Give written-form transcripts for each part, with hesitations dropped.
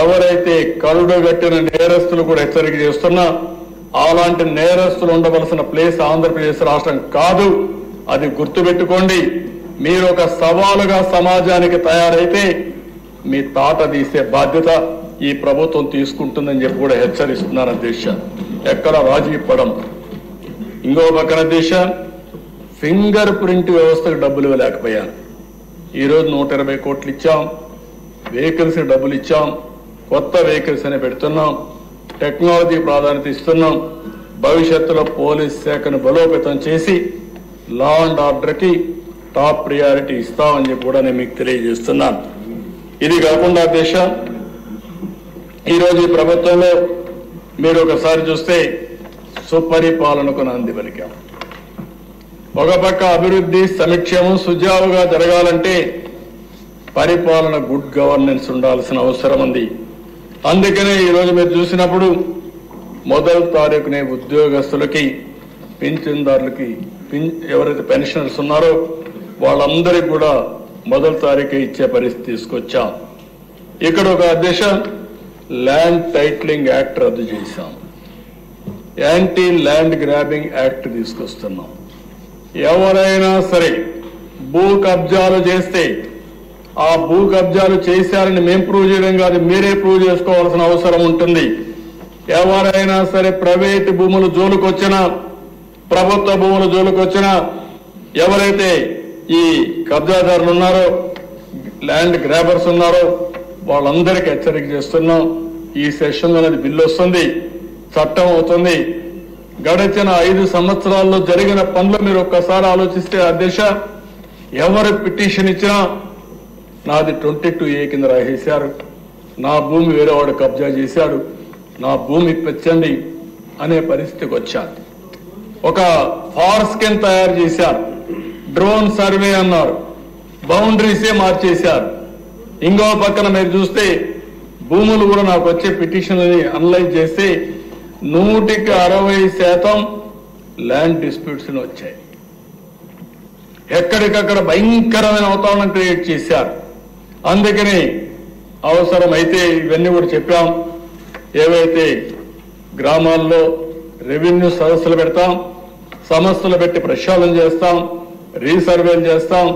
ఎవరైతే కరుడుగట్టిన నేరస్తులు కూడా హెచ్చరిక చేస్తున్నా అలాంటి నేరస్తులు ఉండవలసిన ప్లేస్ ఆంధ్రప్రదేశ్ రాష్ట్రం కాదు. అది గుర్తుపెట్టుకోండి. మీరు ఒక సవాలుగా సమాజానికి తయారైతే మీ తాట తీసే బాధ్యత ఈ ప్రభుత్వం తీసుకుంటుందని చెప్పి కూడా హెచ్చరిస్తున్నారు అధ్యక్ష. ఎక్కడ రాజీ పడం. ఇంకో పక్కన అధ్యక్ష, ఫింగర్ ప్రింట్ వ్యవస్థకు డబ్బులు ఇవ్వలేకపోయాను. ఈరోజు 120 కోట్లు ఇచ్చాం, వెహికల్స్ డబ్బులు ఇచ్చాం, కొత్త వెహికల్స్ అని పెడుతున్నాం, టెక్నాలజీ ప్రాధాన్యత ఇస్తున్నాం. భవిష్యత్తులో పోలీస్ శాఖను బలోపేతం చేసి లా అండ్ ఆర్డర్కి టాప్ ప్రియారిటీ ఇస్తామని చెప్పి కూడా నేను మీకు తెలియజేస్తున్నాను. ఇది కాకుండా దేశ ఈరోజు ఈ ప్రభుత్వంలో మీరు ఒకసారి చూస్తే సుపరిపాలనకు నాంది పలికాం. ఒక పక్క అభివృద్ధి సంక్షేమం సుజావుగా జరగాలంటే పరిపాలన గుడ్ గవర్నెన్స్ ఉండాల్సిన అవసరం ఉంది. అందుకనే ఈరోజు మీరు చూసినప్పుడు 1వ తారీఖునే ఉద్యోగస్తులకి పింఛన్దారులకి ఎవరైతే పెన్షనర్స్ ఉన్నారో వాళ్ళందరికీ కూడా 1వ తారీఖు ఇచ్చే పరిస్థితి తీసుకొచ్చాం. ఇక్కడ ఒక అధ్యక్ష ల్యాండ్ టైటిలింగ్ యాక్ట్ రద్దు చేశాం, యాంటీ ల్యాండ్ గ్రాబింగ్ యాక్ట్ తీసుకొస్తున్నాం. ఎవరైనా సరే భూ కబ్జాలు చేస్తే ఆ భూ కబ్జాలు చేశారని మేము ప్రూవ్ చేయడం కాదు, మీరే ప్రూవ్ చేసుకోవాల్సిన అవసరం ఉంటుంది. ఎవరైనా సరే ప్రైవేటు భూములు జోలుకొచ్చినా ప్రభుత్వ భూములు జోలుకొచ్చినా ఎవరైతే ఈ కబ్జాదారులు ఉన్నారో ల్యాండ్ గ్రాబర్స్ ఉన్నారో వాళ్ళందరికీ హెచ్చరిక చేస్తున్నాం. ఈ సెషన్లో అనేది బిల్లు వస్తుంది, చట్టం అవుతుంది. గడిచిన 5 సంవత్సరాల్లో జరిగిన పనులు మీరు ఒక్కసారి ఆలోచిస్తే అధ్యక్ష, ఎవరు పిటిషన్ ఇచ్చినా నాది 22A కింద రాసేశారు, నా భూమి వేరేవాడు కబ్జా చేశాడు, నా భూమి ఇప్పించండి అనే పరిస్థితికి వచ్చారు. ఒక ఫార్స్కెన్ తయారు చేశారు, డ్రోన్ సర్వే అన్నారు, బౌండరీసే మార్చేశారు. ఇంకో పక్కన మీరు చూస్తే భూములు కూడా నాకు వచ్చే పిటిషన్లని అనలైజ్ చేస్తే 160% ల్యాండ్ డిస్ప్యూట్స్ వచ్చాయి. ఎక్కడికక్కడ భయంకరమైన వాతావరణం క్రియేట్ చేశారు. అందుకని అవసరమైతే ఇవన్నీ కూడా చెప్పాం. ఏవైతే గ్రామాల్లో రెవెన్యూ సదస్సులు పెడతాం, సమస్యలు పెట్టి ప్రక్షాళన చేస్తాం, రీసర్వేలు చేస్తాం,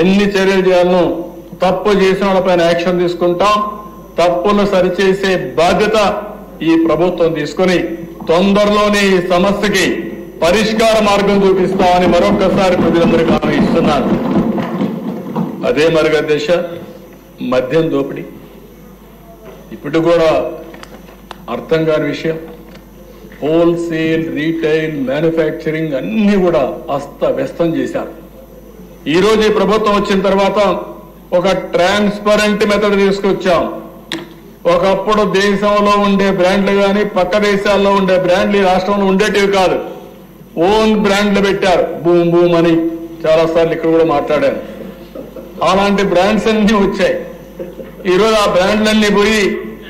ఎన్ని చర్యలు చేయాలనో తప్పు చేసిన వాళ్ళపైన యాక్షన్ తీసుకుంటాం. తప్పును సరిచేసే బాధ్యత ఈ ప్రభుత్వం తీసుకుని తొందరలోనే ఈ సమస్యకి పరిష్కార మార్గం చూపిస్తామని మరొకసారి ప్రజలందరికీ హామీ ఇస్తున్నాను. అదే మరిగా దేశ మద్యం దోపిడీ ఇప్పుడు కూడా అర్థం కాని విషయం. హోల్సేల్, రీటైల్, మ్యానుఫ్యాక్చరింగ్ అన్ని కూడా అస్తవ్యస్తం చేశారు. ఈరోజు ఈ ప్రభుత్వం వచ్చిన తర్వాత ఒక ట్రాన్స్పరెంట్ మెథడ్ తీసుకొచ్చాం. ఒకప్పుడు దేశంలో ఉండే బ్రాండ్లు కానీ పక్క దేశాల్లో ఉండే బ్రాండ్లు ఈ రాష్ట్రంలో ఉండేటివి కాదు, ఓన్ బ్రాండ్లు పెట్టారు. బూమ్ బూమ్ అని చాలాసార్లు ఇక్కడ కూడా మాట్లాడాను. అలాంటి బ్రాండ్స్ అన్ని వచ్చాయి. ఈరోజు ఆ బ్రాండ్లన్నీ పోయి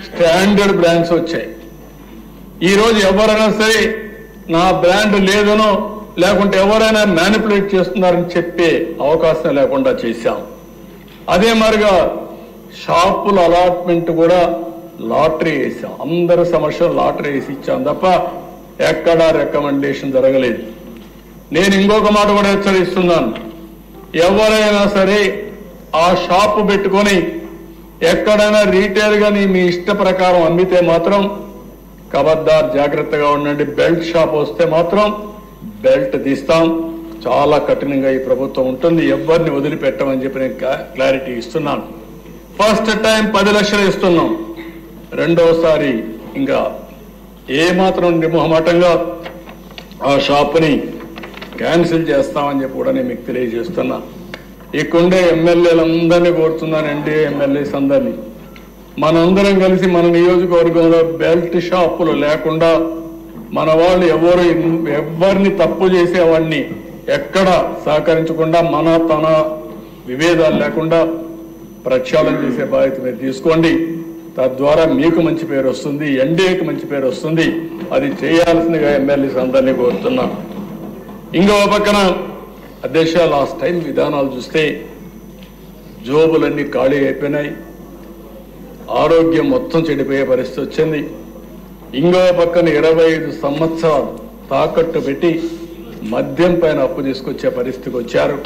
స్టాండర్డ్ బ్రాండ్స్ వచ్చాయి. ఈరోజు ఎవరైనా సరే నా బ్రాండ్ లేదనో లేకుంటే ఎవరైనా మ్యానిపులేట్ చేస్తున్నారని చెప్పే అవకాశం లేకుండా చేశాం. అదే మరిగా షాపుల అలాట్మెంట్ కూడా లాటరీ వేసాం. అందరి సమస్యలు లాటరీ వేసి ఇచ్చాం తప్ప ఎక్కడా రికమెండేషన్ జరగలేదు. నేను ఇంకొక మాట కూడా హెచ్చరిస్తున్నాను. ఎవరైనా సరే ఆ షాపు పెట్టుకొని ఎక్కడైనా రీటైల్ గా మీ ఇష్ట ప్రకారం అమ్మితే మాత్రం ఖబర్దార్, జాగ్రత్తగా ఉండండి. బెల్ట్ షాప్ వస్తే మాత్రం బెల్ట్ తీస్తాం. చాలా కఠినంగా ఈ ప్రభుత్వం ఉంటుంది. ఎవరిని వదిలిపెట్టమని చెప్పి నేను క్లారిటీ ఇస్తున్నాను. ఫస్ట్ టైం 10 లక్షలు ఇస్తున్నాం. రెండోసారి ఇంకా ఏమాత్రం నిర్మోహమాటంగా ఆ షాపుని క్యాన్సిల్ చేస్తామని చెప్పి కూడా నేను మీకు తెలియజేస్తున్నా. ఇక్కడుండే ఎమ్మెల్యేలందరినీ కోరుతున్నాను, ఎన్డీఏ ఎమ్మెల్యేస్ అందరినీ, మనందరం కలిసి మన నియోజకవర్గంలో బెల్ట్ షాపులు లేకుండా మన వాళ్ళు ఎవరిని తప్పు చేసేవాడిని ఎక్కడ సహకరించకుండా మన తన విభేదాలు లేకుండా ప్రక్షాళన చేసే బాధ్యత మీరు తీసుకోండి. తద్వారా మీకు మంచి పేరు వస్తుంది, ఎన్డీఏకి మంచి పేరు వస్తుంది. అది చేయాల్సిందిగా ఎమ్మెల్యేస్ అందరినీ కోరుతున్నాం. ఇంకో పక్కన అధ్యక్ష, లాస్ట్ టైం విధానాలు చూస్తే జోబులన్నీ ఖాళీ అయిపోయినాయి. ఆరోగ్యం మొత్తం చెడిపోయే పరిస్థితి వచ్చింది. ఇంకో పక్కన 25 సంవత్సరాలు తాకట్టు పెట్టి మద్యం పైన అప్పు తీసుకొచ్చే పరిస్థితికి వచ్చారు.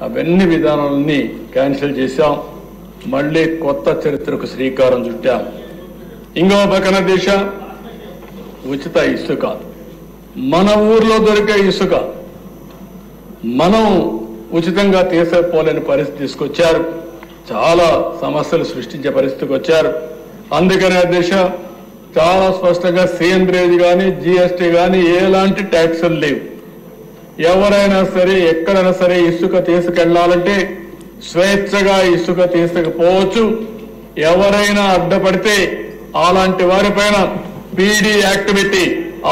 అవన్నీ విధానాలన్నీ క్యాన్సిల్ చేశాం. మళ్ళీ కొత్త చరిత్రకు శ్రీకారం చుట్టాం. ఇంకో పక్కన దేశ ఉచిత ఇసుక, మన ఊర్లో దొరికే ఇసుక మనం ఉచితంగా తీసుకుపోలేని పరిస్థితి తీసుకొచ్చారు. చాలా సమస్యలు సృష్టించే పరిస్థితికి వచ్చారు. అందుకనే అధ్యక్ష చాలా స్పష్టంగా సేంద్రేజ్ కానీ జీఎస్టీ కానీ ఎలాంటి ట్యాక్సులు లేవు. ఎవరైనా సరే ఎక్కడైనా సరే ఇసుక తీసుకెళ్లాలంటే స్వేచ్ఛగా ఇసుక తీసుకుపోవచ్చు. ఎవరైనా అడ్డపడితే అలాంటి వారిపైన పీడీ యాక్ట్ పెట్టి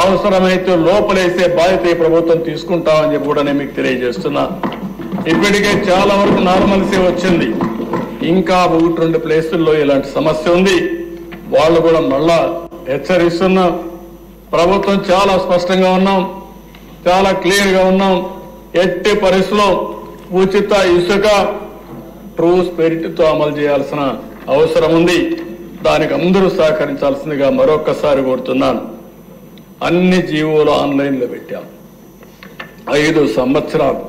అవసరమైతే లోపలేసే బాధ్యత ఈ ప్రభుత్వం తీసుకుంటామని చెప్పి కూడా నేను మీకు తెలియజేస్తున్నా. ఇప్పటికే చాలా వరకు నార్మల్సీ వచ్చింది. ఇంకా 1-2 ప్లేసుల్లో ఇలాంటి సమస్య ఉంది. వాళ్ళు కూడా మళ్ళా హెచ్చరిస్తున్నాం. ప్రభుత్వం చాలా స్పష్టంగా ఉన్నాం, చాలా క్లియర్ గా ఉన్నాం. ఎట్టి పరిస్థితుల్లో ఉచిత ఇసుక ట్రూ స్పిరిట్ తో అమలు చేయాల్సిన అవసరం ఉంది. దానికి అందరూ సహకరించాల్సిందిగా మరొక్కసారి కోరుతున్నాను. అన్ని జీవోలు ఆన్లైన్లో పెట్టాం. 5 సంవత్సరాలు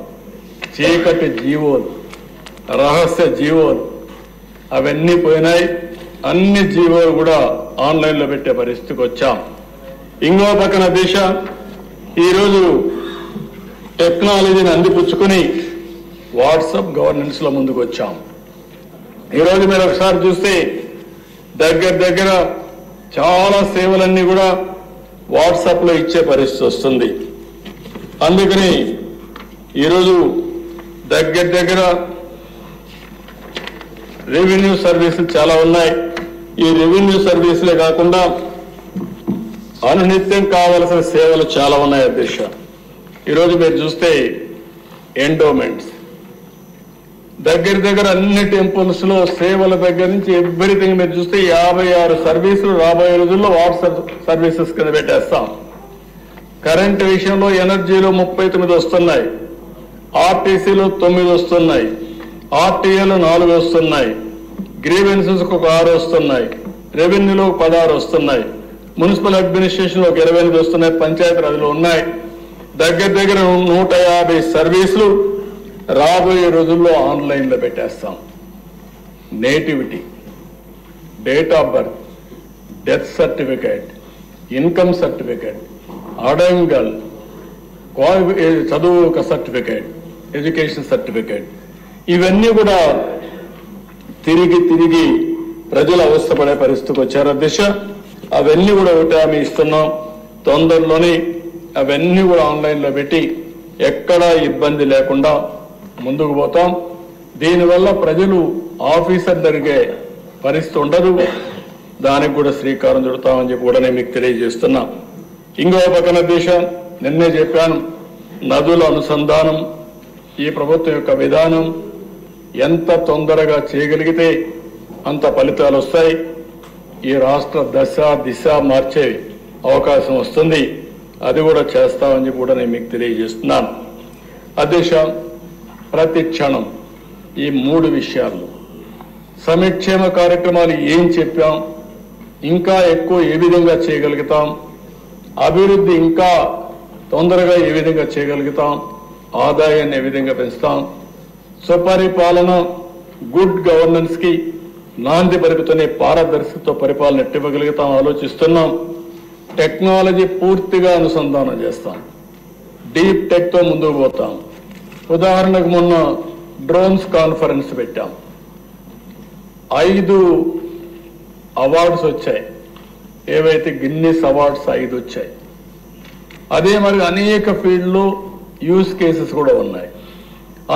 చీకటి జీవోలు, రహస్య జీవోలు అవన్నీ పోయినాయి. అన్ని జీవోలు కూడా ఆన్లైన్లో పెట్టే పరిస్థితికి వచ్చాం. ఇంకో పక్కన దేశ ఈరోజు టెక్నాలజీని అందిపుచ్చుకుని వాట్సాప్ గవర్నెన్స్ లో ముందుకు వచ్చాం. ఈరోజు మీరు ఒకసారి చూస్తే దగ్గర చాలా సేవలన్నీ కూడా వాట్సాప్ లో ఇచ్చే పరిస్థితి వస్తుంది. అందుకని ఈరోజు దగ్గర రెవెన్యూ సర్వీసులు చాలా ఉన్నాయి. ఈ రెవెన్యూ సర్వీసులే కాకుండా అనునిత్యం కావలసిన సేవలు చాలా ఉన్నాయి అధ్యక్ష. ఈరోజు మీరు చూస్తే ఎండోమెంట్స్ దగ్గర అన్ని టెంపుల్స్ లో సేవల దగ్గర నుంచి ఎవ్రీథింగ్ మీరు చూస్తే 56 సర్వీసులు రాబోయే రోజుల్లో వాట్సాప్ సర్వీసెస్ కింద పెట్టేస్తాం. కరెంటు విషయంలో ఎనర్జీలో 39 వస్తున్నాయి, ఆర్టీసీలో 9 వస్తున్నాయి, ఆర్టీఏలో 4 వస్తున్నాయి, గ్రీవెన్సెస్ ఒక 6 వస్తున్నాయి, రెవెన్యూలో 16 వస్తున్నాయి, మున్సిపల్ అడ్మినిస్ట్రేషన్ లో 28 వస్తున్నాయి, పంచాయతీరాజ్లో ఉన్నాయి. దగ్గర 150 సర్వీసులు రాబోయే రోజుల్లో ఆన్లైన్ లో పెట్టేస్తాం. Nativity, date of birth, death certificate, income certificate, adangal, చదువు సర్టిఫికేట్, ఎడ్యుకేషన్ సర్టిఫికేట్ ఇవన్నీ కూడా తిరిగి ప్రజలు అవస్థపడే పరిస్థితికి వచ్చారు అధ్యక్ష. అవన్నీ కూడా ఒకటి హామీ ఇస్తున్నాం. తొందరలోనే అవన్నీ కూడా ఆన్లైన్ లో పెట్టి ఎక్కడా ఇబ్బంది లేకుండా ముందుకు పోతాం. దీనివల్ల ప్రజలు ఆఫీసర్ జరిగే పరిస్థితి ఉండదు. దానికి కూడా శ్రీకారం చుడతామని చెప్పి కూడా నేను మీకు తెలియజేస్తున్నా. ఇంకో పక్కన దేశం నిన్నే చెప్పాను, నదుల అనుసంధానం ఈ ప్రభుత్వం యొక్క విధానం. ఎంత తొందరగా చేయగలిగితే అంత ఫలితాలు వస్తాయి. ఈ రాష్ట్ర దిశ మార్చే అవకాశం వస్తుంది. అది కూడా చేస్తామని చెప్పి కూడా నేను మీకు తెలియజేస్తున్నాను. అధ్యక్ష, ప్రతి క్షణం ఈ 3 విషయాల్లో సంక్షేమ కార్యక్రమాలు ఏం చెప్పాం, ఇంకా ఎక్కువ ఏ విధంగా చేయగలుగుతాం, అభివృద్ధి ఇంకా తొందరగా ఏ విధంగా చేయగలుగుతాం, ఆదాయాన్ని ఏ విధంగా పెంచుతాం, సుపరిపాలన గుడ్ గవర్నెన్స్ కి నాంది పలుకుతూనే పారదర్శకతో పరిపాలన ఎట్టివ్వగలుగుతాం ఆలోచిస్తున్నాం. టెక్నాలజీ పూర్తిగా అనుసంధానం చేస్తాం. డీప్ టెక్ తో ముందుకు పోతాం. ఉదాహరణకు మొన్న డ్రోన్స్ కాన్ఫరెన్స్ పెట్టాం. 5 అవార్డ్స్ వచ్చాయి. ఏవైతే గిన్నిస్ అవార్డ్స్ 5 వచ్చాయి. అదే మరి అనేక ఫీల్డ్లో యూజ్ కేసెస్ కూడా ఉన్నాయి.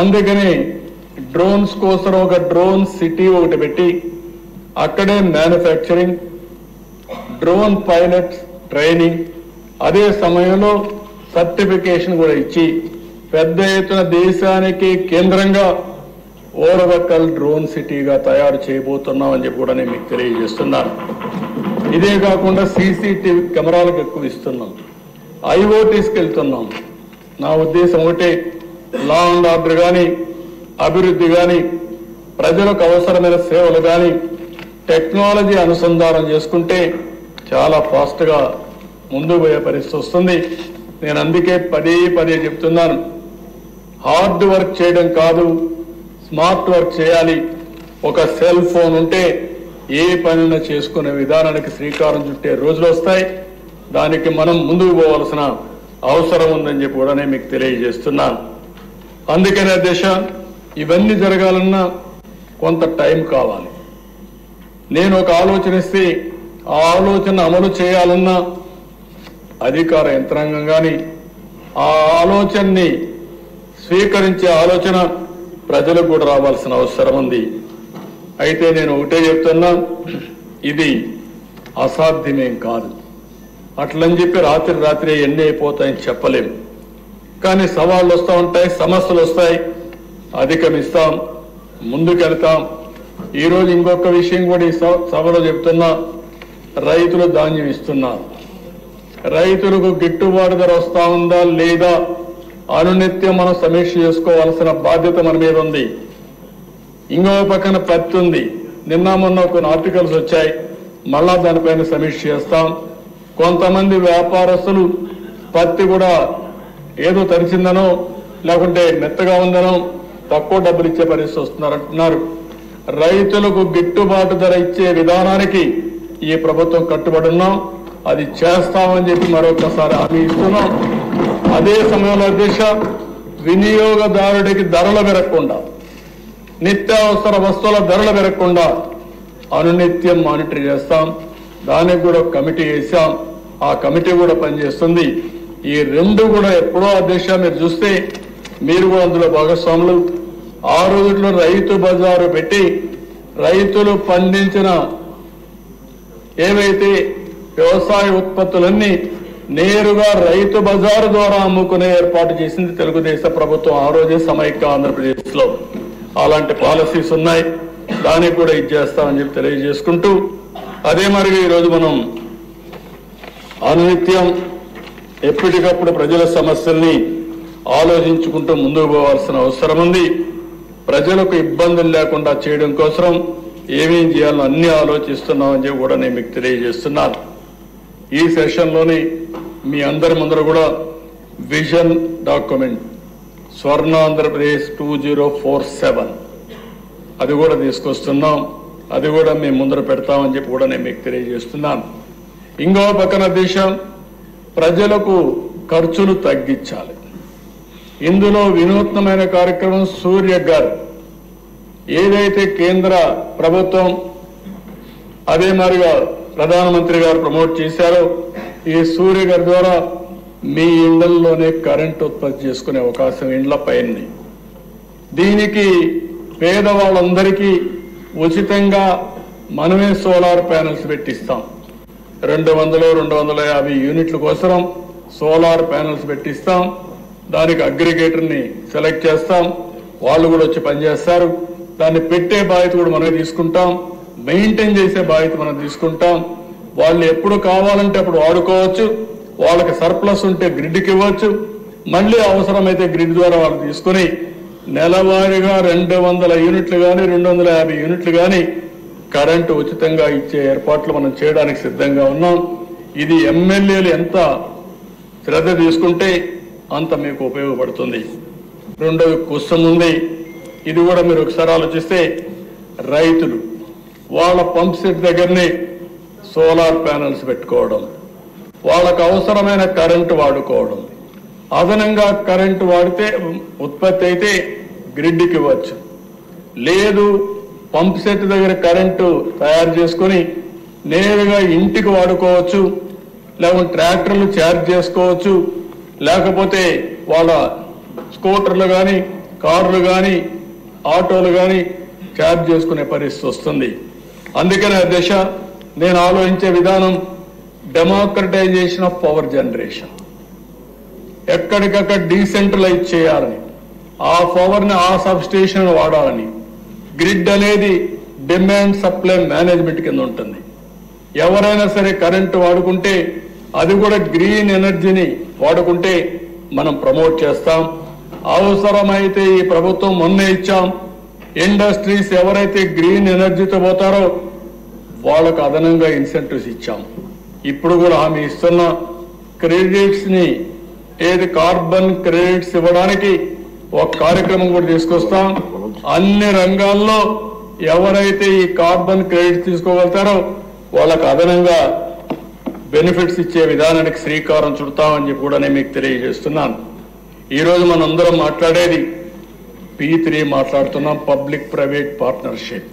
అందుకని డ్రోన్స్ కోసం ఒక డ్రోన్ సిటీ ఒకటి పెట్టి అక్కడే మ్యానుఫ్యాక్చరింగ్, డ్రోన్ పైలట్స్ ట్రైనింగ్, అదే సమయంలో సర్టిఫికేషన్ కూడా ఇచ్చి పెద్ద ఎత్తున దేశానికి కేంద్రంగా ఓరవకల్ డ్రోన్ సిటీగా తయారు చేయబోతున్నామని చెప్పి కూడా నేను మీకు తెలియజేస్తున్నాను. ఇదే కాకుండా సీసీటీవీ కెమెరాలకు ఎక్కువ ఇస్తున్నాం, ఐఓటీస్కి వెళ్తున్నాం. నా ఉద్దేశం ఒకటే, లా అండ్ ఆర్డర్ కానీ, అభివృద్ధి కానీ, ప్రజలకు అవసరమైన సేవలు కానీ టెక్నాలజీ అనుసంధానం చేసుకుంటే చాలా ఫాస్ట్గా ముందుకు పోయే పరిస్థితి వస్తుంది. నేను అందుకే పదే చెప్తున్నాను, హార్డ్ వర్క్ చేయడం కాదు, స్మార్ట్ వర్క్ చేయాలి. ఒక సెల్ ఫోన్ ఉంటే ఏ పనిని చేసుకునే విధానానికి శ్రీకారం చుట్టే రోజులు వస్తాయి. దానికి మనం ముందుకు పోవాల్సిన అవసరం ఉందని చెప్పి కూడా నేను మీకు తెలియజేస్తున్నాను. అందుకనే అధ్యక్ష, ఇవన్నీ జరగాలన్నా కొంత టైం కావాలి. నేను ఒక ఆలోచన ఇస్తే ఆ ఆలోచన అమలు చేయాలన్నా అధికార యంత్రాంగం కానీ ఆ ఆలోచనని స్వీకరించే ఆలోచన ప్రజలకు కూడా రావాల్సిన అవసరం ఉంది. అయితే నేను ఒకటే చెప్తున్నా, ఇది అసాధ్యమేం కాదు. అట్లని చెప్పి రాత్రి ఎన్ని అయిపోతాయని చెప్పలేము. కానీ సవాళ్ళు వస్తూ ఉంటాయి, సమస్యలు వస్తాయి, అధిగమిస్తాం, ముందుకెళ్తాం. ఈరోజు ఇంకొక విషయం కూడా ఈ సభలో చెప్తున్నా, రైతులు ధాన్యం ఇస్తున్నారు. రైతులకు గిట్టుబాటు ధర వస్తా ఉందా లేదా అనునిత్యం మనం సమీక్ష చేసుకోవాల్సిన బాధ్యత మన మీద ఉంది. ఇంకో పక్కన పత్తి ఉంది. నిన్న మొన్న కొన్ని ఆర్టికల్స్ వచ్చాయి, మళ్ళా దానిపైన సమీక్ష చేస్తాం. కొంతమంది వ్యాపారస్తులు పత్తి కూడా ఏదో తరిచిందనో లేకుంటే మెత్తగా ఉందనో తక్కువ డబ్బులు ఇచ్చే పరిస్థితి వస్తున్నారంటున్నారు. రైతులకు గిట్టుబాటు ధర ఇచ్చే విధానానికి ఈ ప్రభుత్వం కట్టుబడి ఉన్నాం. అది చేస్తామని చెప్పి మరొకసారి హామీ ఇస్తున్నాం. అదే సమయంలో అధ్యక్ష, వినియోగదారుడికి ధరలు పెరగకుండా, నిత్యావసర వస్తువుల ధరలు పెరగకుండా అనునిత్యం మానిటర్ చేస్తాం. దానికి కూడా కమిటీ వేసాం. ఆ కమిటీ కూడా పనిచేస్తుంది. ఈ రెండు కూడా ఎప్పుడో అధ్యక్ష మీరు చూస్తే మీరు కూడా అందులో భాగస్వాములు. ఆ రోజుల్లో రైతు బజారు పెట్టి రైతులు పండించిన ఏవైతే వ్యవసాయ ఉత్పత్తులన్నీ నేరుగా రైతు బజారు ద్వారా అమ్ముకునే ఏర్పాటు చేసింది తెలుగుదేశం ప్రభుత్వం. ఆ రోజే సమైక్య ఆంధ్రప్రదేశ్ లో అలాంటి పాలసీస్ ఉన్నాయి. దానికి కూడా ఇది చేస్తామని చెప్పి తెలియజేసుకుంటూ, అదే మరి ఈరోజు మనం అనునిత్యం ఎప్పటికప్పుడు ప్రజల సమస్యల్ని ఆలోచించుకుంటూ ముందుకు పోవాల్సిన అవసరం ఉంది. ప్రజలకు ఇబ్బందులు లేకుండా చేయడం కోసం ఏమేం చేయాలో అన్ని ఆలోచిస్తున్నామని చెప్పి కూడా నేను మీకు తెలియజేస్తున్నాను. ఈ సెషన్లోని మీ అందరి ముందర కూడా విజన్ డాక్యుమెంట్ స్వర్ణాంధ్రప్రదేశ్ 2047 అది కూడా తీసుకొస్తున్నాం. అది కూడా మేము ముందర పెడతామని చెప్పి కూడా నేను మీకు తెలియజేస్తున్నాను. ఇంకో పక్కన దేశం ప్రజలకు ఖర్చులు తగ్గించాలి. ఇందులో వినూత్నమైన కార్యక్రమం సూర్య ఘర్ ఏదైతే కేంద్ర ప్రభుత్వం అదే మాదిరిగా ప్రధానమంత్రి గారు ప్రమోట్ చేశారో, ఈ సూర్య ఘర్ ద్వారా మీ ఇళ్లలోనే కరెంట్ ఉత్పత్తి చేసుకునే అవకాశం ఇండ్ల పైన. దీనికి పేదవాళ్ళందరికీ ఉచితంగా మనమే సోలార్ ప్యానెల్స్ పెట్టిస్తాం. 200-250 యూనిట్ల కోసం సోలార్ ప్యానెల్స్ పెట్టిస్తాం. దానికి అగ్రిగేటర్ని సెలెక్ట్ చేస్తాం. వాళ్ళు కూడా వచ్చి పనిచేస్తారు. దాన్ని పెట్టే బాధ్యత కూడా మనమే తీసుకుంటాం. మెయింటైన్ చేసే బాధ్యత మనం తీసుకుంటాం. వాళ్ళు ఎప్పుడు కావాలంటే అప్పుడు వాడుకోవచ్చు. వాళ్ళకి సర్ప్లస్ ఉంటే గ్రిడ్కి ఇవ్వచ్చు. మళ్ళీ అవసరమైతే గ్రిడ్ ద్వారా వాళ్ళు తీసుకుని నెలవారీగా 200 యూనిట్లు కానీ 250 యూనిట్లు కానీ కరెంటు ఉచితంగా ఇచ్చే ఏర్పాట్లు మనం చేయడానికి సిద్ధంగా ఉన్నాం. ఇది ఎమ్మెల్యేలు ఎంత శ్రద్ధ తీసుకుంటే అంత మీకు ఉపయోగపడుతుంది. రెండోది కుసం ఉంది. ఇది కూడా మీరు ఒకసారి ఆలోచిస్తే రైతులు వాళ్ళ పంప్ సెట్ దగ్గరనే సోలార్ ప్యానెల్స్ పెట్టుకోవడం, వాళ్ళకు అవసరమైన కరెంటు వాడుకోవడం, అదనంగా కరెంటు వాడితే ఉత్పత్తి అయితే గ్రిడ్కి ఇవ్వచ్చు. లేదు పంప్ సెట్ దగ్గర కరెంటు తయారు చేసుకుని నేరుగా ఇంటికి వాడుకోవచ్చు. లేకపోతే ట్రాక్టర్లు ఛార్జ్ చేసుకోవచ్చు. లేకపోతే వాళ్ళ స్కూటర్లు కానీ కార్లు కానీ ఆటోలు కానీ ఛార్జ్ చేసుకునే పరిస్థితి వస్తుంది. అందుకనే దశ నేను ఆలోచించే విధానం డెమోక్రటైజేషన్ ఆఫ్ పవర్ జనరేషన్. ఎక్కడికక్కడ డీసెంట్రలైజ్ చేయాలని, ఆ పవర్ని ఆ సబ్ స్టేషన్ వాడాలని. గ్రిడ్ అనేది డిమాండ్ సప్లై మేనేజ్మెంట్ కింద ఉంటుంది. ఎవరైనా సరే కరెంటు వాడుకుంటే అది కూడా గ్రీన్ ఎనర్జీని వాడుకుంటే మనం ప్రమోట్ చేస్తాం. అవసరమైతే ఈ ప్రభుత్వం మొన్నే ఇచ్చాం, ఇండస్ట్రీస్ ఎవరైతే గ్రీన్ ఎనర్జీతో పోతారో వాళ్ళకు అదనంగా ఇన్సెంటివ్స్ ఇచ్చాం. ఇప్పుడు కూడా హామీ ఇస్తున్న క్రెడిట్స్ ని ఏది కార్బన్ క్రెడిట్స్ ఇవ్వడానికి ఒక కార్యక్రమం కూడా తీసుకొస్తాం. అన్ని రంగాల్లో ఎవరైతే ఈ కార్బన్ క్రెడిట్స్ తీసుకోగలుగుతారో వాళ్ళకు అదనంగా బెనిఫిట్స్ ఇచ్చే విధానానికి శ్రీకారం చుడతామని చెప్పి కూడా నేను మీకు తెలియజేస్తున్నాను. ఈరోజు మనందరం మాట్లాడేది P3 మాట్లాడుతున్నాం, పబ్లిక్ ప్రైవేట్ పార్ట్నర్షిప్.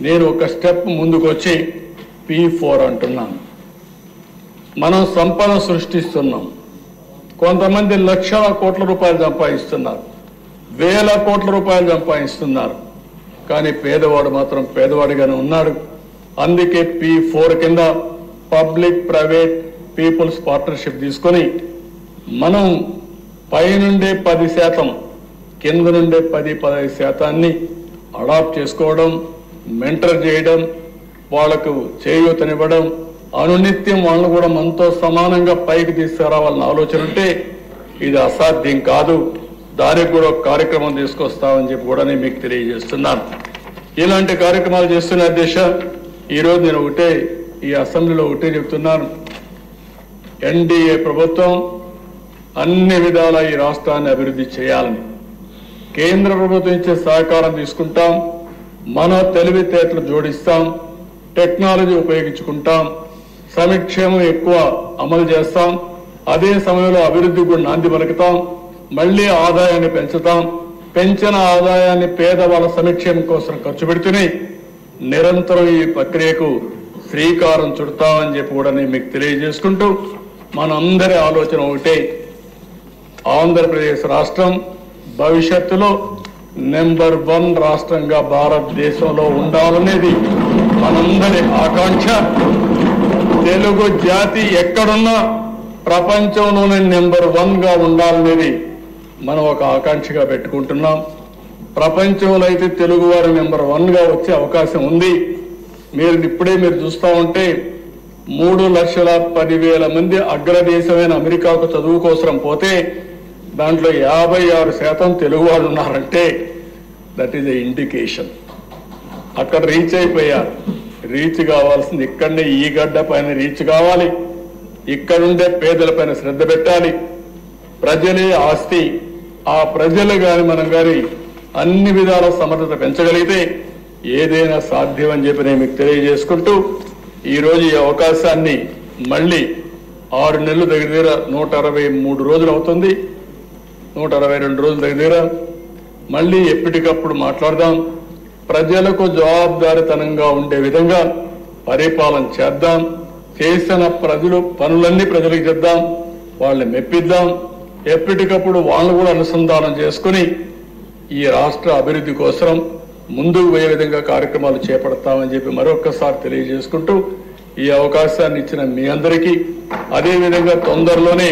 నేను ఒక స్టెప్ ముందుకు వచ్చి P4 అంటున్నాను. మనం సంపద సృష్టిస్తున్నాం. కొంతమంది లక్షల కోట్ల రూపాయలు సంపాదిస్తున్నారు, వేల కోట్ల రూపాయలు సంపాదిస్తున్నారు. కానీ పేదవాడు మాత్రం పేదవాడిగానే ఉన్నాడు. అందుకే P4 కింద పబ్లిక్ ప్రైవేట్ పీపుల్స్ పార్ట్నర్షిప్ తీసుకొని మనం పైనుండే 10%, కింద నుండే 10-15% అడాప్ట్ చేసుకోవడం, మెంటర్ చేయడం, వాళ్లకు చేయూతనివ్వడం, అనునిత్యం వాళ్ళను కూడా మనతో సమానంగా పైకి తీసుకురావాలని ఆలోచన ఉంటే ఇది అసాధ్యం కాదు. దానికి కూడా ఒక కార్యక్రమం తీసుకొస్తామని చెప్పి కూడా నేను మీకు తెలియజేస్తున్నాను. ఇలాంటి కార్యక్రమాలు చేస్తున్న అధ్యక్ష, ఈరోజు నేను ఈ అసెంబ్లీలో ఒకటే చెప్తున్నాను. ఎన్డీఏ ప్రభుత్వం అన్ని విధాల ఈ రాష్ట్రాన్ని అభివృద్ధి చేయాలని కేంద్ర ప్రభుత్వం ఇచ్చే సహకారం తీసుకుంటాం. మన తెలివితేటలు జోడిస్తాం, టెక్నాలజీ ఉపయోగించుకుంటాం, సంక్షేమం ఎక్కువ అమలు చేస్తాం. అదే సమయంలో అభివృద్ధి కూడా నాంది పలుకుతాం. మళ్లీ ఆదాయాన్ని పెంచుతాం. పెంచిన ఆదాయాన్ని పేదవాళ్ళ సంక్షేమం కోసం ఖర్చు పెడుతూనే నిరంతరం ఈ ప్రక్రియకు శ్రీకారం చుడతామని చెప్పి కూడా నేను మీకు తెలియజేసుకుంటూ, మనందరి ఆలోచన ఒకటే, ఆంధ్రప్రదేశ్ రాష్ట్రం భవిష్యత్తులో నెంబర్ 1 రాష్ట్రంగా భారతదేశంలో ఉండాలనేది మనందరి ఆకాంక్ష. తెలుగు జాతి ఎక్కడున్నా ప్రపంచంలోనే నెంబర్ 1గా ఉండాలనేది మనం ఒక ఆకాంక్షగా పెట్టుకుంటున్నాం. ప్రపంచంలో అయితే తెలుగు వారు నెంబర్ 1గా వచ్చే అవకాశం ఉంది. ఇప్పుడే మీరు చూస్తూ ఉంటే 3,10,000 మంది అగ్రదేశమైన అమెరికాకు చదువు కోసం పోతే దాంట్లో 56% తెలుగు వాళ్ళు ఉన్నారంటే దట్ ఈజ్ ఎ ఇండికేషన్. అక్కడ రీచ్ అయిపోయారు. రీచ్ కావాల్సింది ఇక్కడనే ఈ గడ్డ పైన రీచ్ కావాలి. ఇక్కడుండే పేదల పైన శ్రద్ధ పెట్టాలి. ప్రజలే ఆస్తి. ఆ ప్రజలు గాని మనం గాని అన్ని విధాల సమర్థత పెంచగలిగితే ఏదైనా సాధ్యం అని చెప్పి నేను మీకు తెలియజేసుకుంటూ, ఈరోజు ఈ అవకాశాన్ని మళ్ళీ 6 నెలలు దగ్గర 163 రోజులు అవుతుంది, 162 రోజులు దగ్గర మళ్ళీ ఎప్పటికప్పుడు మాట్లాడదాం. ప్రజలకు జవాబుదారితనంగా ఉండే విధంగా పరిపాలన చేద్దాం. చేసిన పనులన్నీ ప్రజలకు చేద్దాం, వాళ్ళని మెప్పిద్దాం. ఎప్పటికప్పుడు వాళ్ళను కూడా అనుసంధానం చేసుకుని ఈ రాష్ట్ర అభివృద్ధి కోసం ముందుకు పోయే విధంగా కార్యక్రమాలు చేపడతామని చెప్పి మరొక్కసారి తెలియజేసుకుంటూ, ఈ అవకాశాన్ని ఇచ్చిన మీ అందరికీ, అదేవిధంగా తొందరలోనే